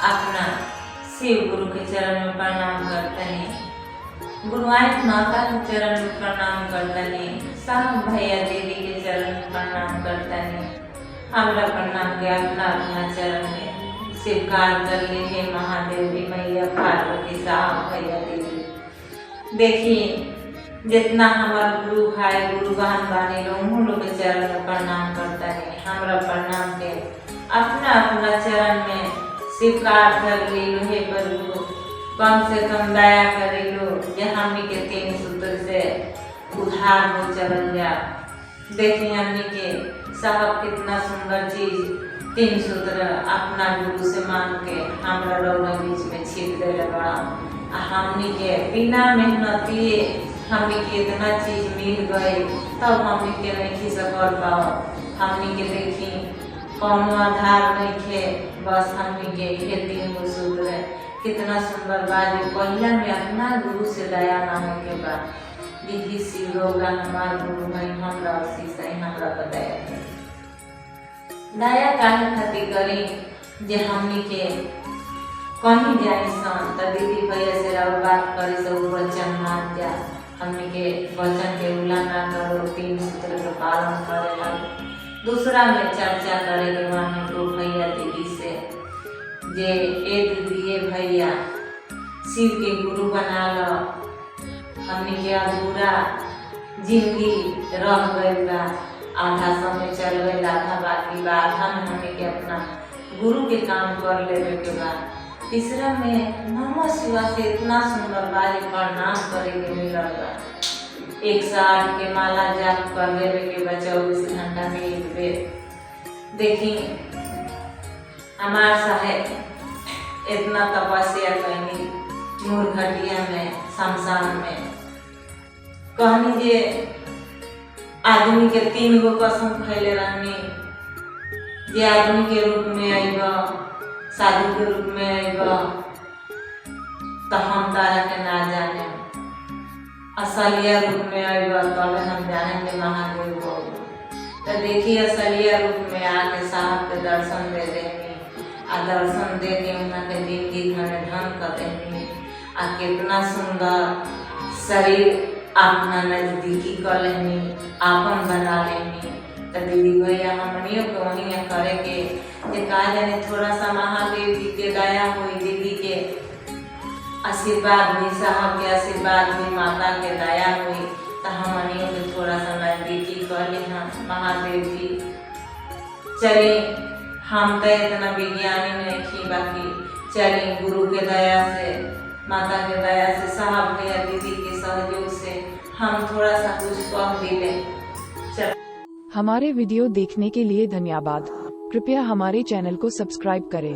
अपना शिव गुरु के चरण में प्रणाम करते हैं, गुरुआइन माता के चरण में प्रणाम करते हैं, साहब भैया दीदी के चरण में प्रणाम करते हैं। हमरा प्रणाम के अपना अपना चरण में स्वीकार कर ली है महादेव की मैया पार्वती साहब भैया दीदी। देखिए जितना हमारे गुरु भाई गुरु बहन बानी लोग लोग के चरण में प्रणाम करता है। हमरा प्रणाम के अपना अपना चरण में स्वीकार कर ली हे प्रभु, कम से कम दया कर लो जे हमनी के तीन सूत्र से उधार हो चल जा। देखिए हमनी के साहब कितना सुंदर चीज तीन सूत्र अपना गुरु से मांग के हमरा लोग बीच में छिप दे बड़ा। हमनी के बिना मेहनती हमनी के इतना चीज मिल गए तब हमनी के नहीं कर पाओ। हमनी के देखी कौनो आधार नहीं थे, बस हमनी के ये तीन गो सूत्र है। कितना सुंदर बात है। पहला में अपना गुरु से दया मांगे के बाद विधि शिव रोगा हमार गुरु भाई हमरा उसी से हमरा बताया है। दया काहे खातिर करी जे हमनी के कहीं जाए सन तो दीदी भैया से और बात करे से वचन मान जा। हमनी के वचन के उल्लंघन करो, तीन सूत्र के पालन करे। दूसरा में चर्चा करे के माने तो भैया दीदी से जे ए दीदी भैया शिव के गुरु बना लो। हमनी के अधूरा जिंदगी रह गई बा, आधा समय चल गई, आधा बाकी बा, आधा में हमनी के अपना गुरु के काम कर लेवे के बाद। तीसरा में नमः शिवाय से इतना सुंदर बात प्रणाम करे के मिलल बा। 108 के माला जाप कर लेवे के बाद 24 घंटा में एक बेर। देखी हमार साहेब इतना तपस्या कहीं मूर्घटिया में शमशान में कहनी जे आदमी के 3 गो कसम खैले रहनी जे आदमी के रूप में आइब, साधु के रूप में आइब तो हम तारा के ना जाने, असलिया रूप में आइब तब हम जानेंगे महादेव को। तो देखिए असलिया रूप में आके साहब के दर्शन दे देंगे आ दर्शन दे के उनके जिंदगी धन ढंग कर देंगे। आ कितना सुंदर शरीर अपना नजदीकी कर लेनी, आपन बना लेनी। तो दीदी भैया हमनियों को वहीं करे के जे कहा जाने थोड़ा सा महादेव जी के दया हुई, दीदी के आशीर्वाद भी, साहब के आशीर्वाद भी, माता के दया हुई तो हमनियों के थोड़ा सा नजदीकी कर ली हम महादेव जी। चलिए हम तो इतना विज्ञानी नहीं थी, बाकी चलिए गुरु के दया से, माता के दया से, साहब भैया दीदी के सहयोग से हम थोड़ा सा कुछ कम दिले। हमारे वीडियो देखने के लिए धन्यवाद। कृपया हमारे चैनल को सब्सक्राइब करें।